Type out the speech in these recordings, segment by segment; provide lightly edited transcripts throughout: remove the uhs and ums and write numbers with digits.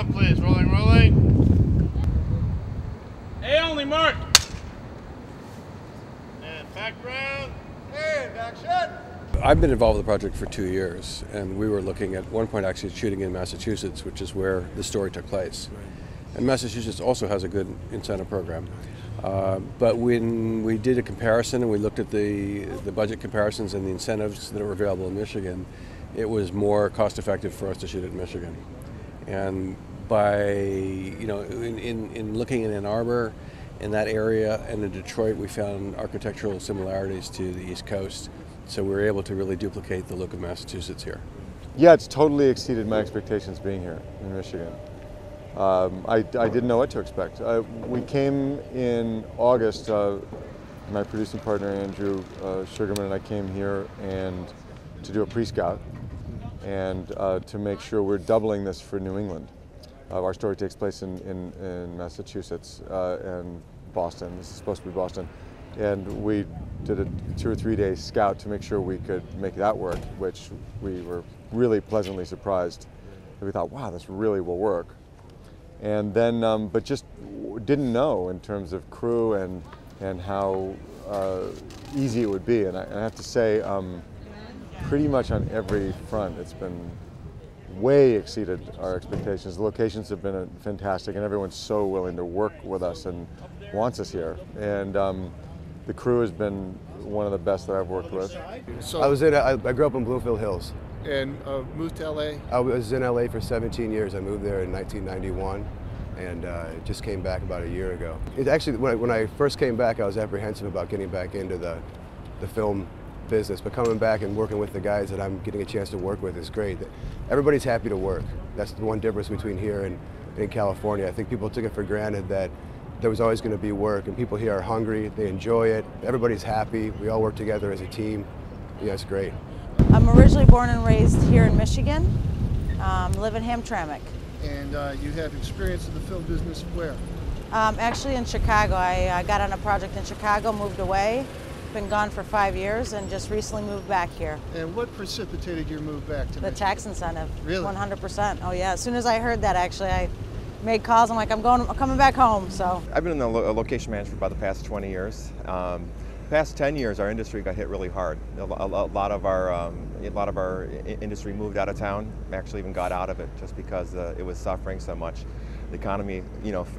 background, please. Rolling, rolling. A only, mark. And background. And action. I've been involved with the project for 2 years, and we were looking at one point actually shooting in Massachusetts, which is where the story took place. And Massachusetts also has a good incentive program. But when we did a comparison and we looked at the budget comparisons and the incentives that were available in Michigan, it was more cost effective for us to shoot it in Michigan. And by, in looking in Ann Arbor, in that area, and in Detroit, we found architectural similarities to the East Coast. So we were able to really duplicate the look of Massachusetts here. Yeah, it's totally exceeded my expectations being here in Michigan. I didn't know what to expect. We came in August. My producing partner Andrew Sugarman and I came here and to do a pre-scout and to make sure we're doubling this for New England. Our story takes place in Massachusetts and Boston. This is supposed to be Boston. And we did a 2 or 3 day scout to make sure we could make that work, which we were really pleasantly surprised. And we thought, wow, this really will work. And then, but just didn't know in terms of crew and how easy it would be. And I have to say, pretty much on every front, it's been way exceeded our expectations. The locations have been fantastic, and everyone's so willing to work with us and wants us here. And the crew has been one of the best that I've worked with. So I grew up in Bloomfield Hills. And moved to LA? I was in LA for 17 years. I moved there in 1991 and just came back about a year ago. It actually, when I first came back, I was apprehensive about getting back into the film business, but coming back and working with the guys that I'm getting a chance to work with is great. Everybody's happy to work. That's the one difference between here and in California. I think people took it for granted that there was always going to be work, and people here are hungry, they enjoy it, everybody's happy, we all work together as a team. Yeah, it's great. I'm originally born and raised here in Michigan, live in Hamtramck. And you have experience in the film business where? Actually in Chicago. I got on a project in Chicago, moved away, been gone for 5 years, and just recently moved back here. And what precipitated your move back to Michigan? The tax incentive. Really? 100%. Oh yeah, as soon as I heard that, actually, I made calls. I'm like, I'm coming back home. So I've been in the location management for about the past 20 years. Past 10 years, our industry got hit really hard. A lot of our industry moved out of town. Actually, even got out of it just because it was suffering so much. The economy,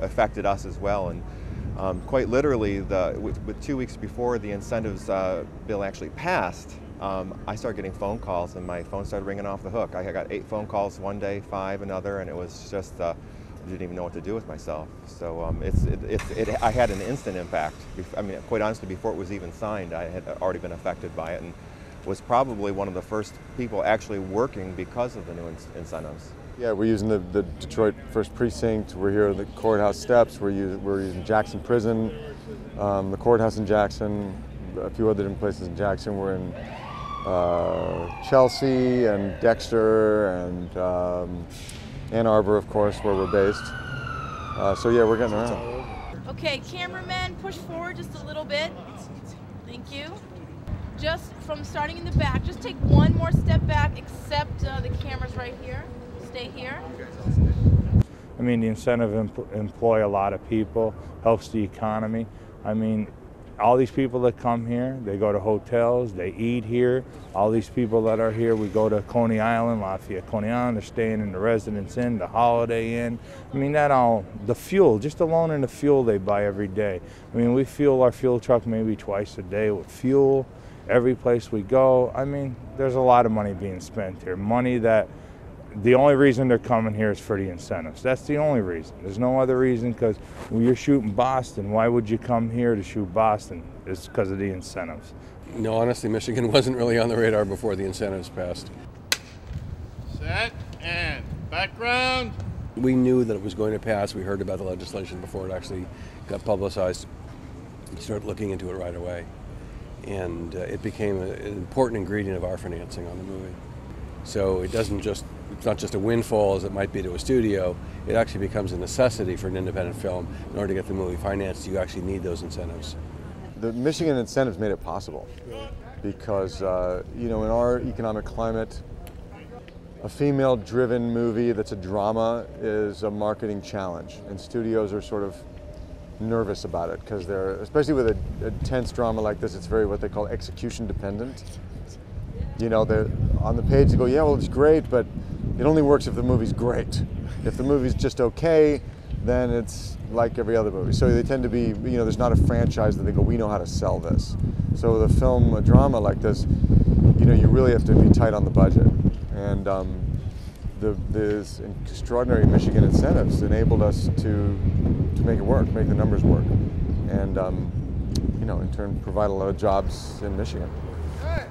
affected us as well. And quite literally, with 2 weeks before the incentives bill actually passed, I started getting phone calls, and my phone started ringing off the hook. I got 8 phone calls one day, 5 another, and it was just. I didn't even know what to do with myself. So I had an instant impact. I mean, quite honestly, before it was even signed, I had already been affected by it and was probably one of the first people actually working because of the new incentives. Yeah, we're using the Detroit 1st Precinct. We're here at the courthouse steps. We're using Jackson Prison, the courthouse in Jackson, a few other different places in Jackson. We're in Chelsea and Dexter and Ann Arbor, of course, where we're based. So yeah, we're getting around. Okay, cameraman, push forward just a little bit. Thank you. Just from starting in the back, just take one more step back, except the camera's right here. Stay here. I mean, the incentive employ a lot of people, helps the economy. I mean, all these people that come here, they go to hotels, they eat here. All these people that are here, we go to Coney Island, Lafayette, Coney Island, they're staying in the Residence Inn, the Holiday Inn. I mean, the fuel, just alone in the fuel they buy every day. I mean, we fuel our fuel truck maybe twice a day with fuel, every place we go. I mean, there's a lot of money being spent here. Money that the only reason they're coming here is for the incentives. That's the only reason. There's no other reason, because when you're shooting Boston, why would you come here to shoot Boston? It's because of the incentives. No, honestly, Michigan wasn't really on the radar before the incentives passed. Set and background. We knew that it was going to pass. We heard about the legislation before it actually got publicized. We started looking into it right away. And it became an important ingredient of our financing on the movie. So it's not just a windfall as it might be to a studio. It actually becomes a necessity for an independent film. In order to get the movie financed, you actually need those incentives. The Michigan incentives made it possible because, in our economic climate, a female-driven movie that's a drama is a marketing challenge, and studios are sort of nervous about it because they're, especially with a tense drama like this, it's very what they call execution dependent. You know, they're on the page they go, yeah, well, it's great, but it only works if the movie's great. If the movie's just okay, then it's like every other movie. So they tend to be, you know, there's not a franchise that they go, we know how to sell this. So with a drama like this, you know, you really have to be tight on the budget. And these extraordinary Michigan incentives enabled us to make it work, make the numbers work, and you know, in turn provide a lot of jobs in Michigan. All right.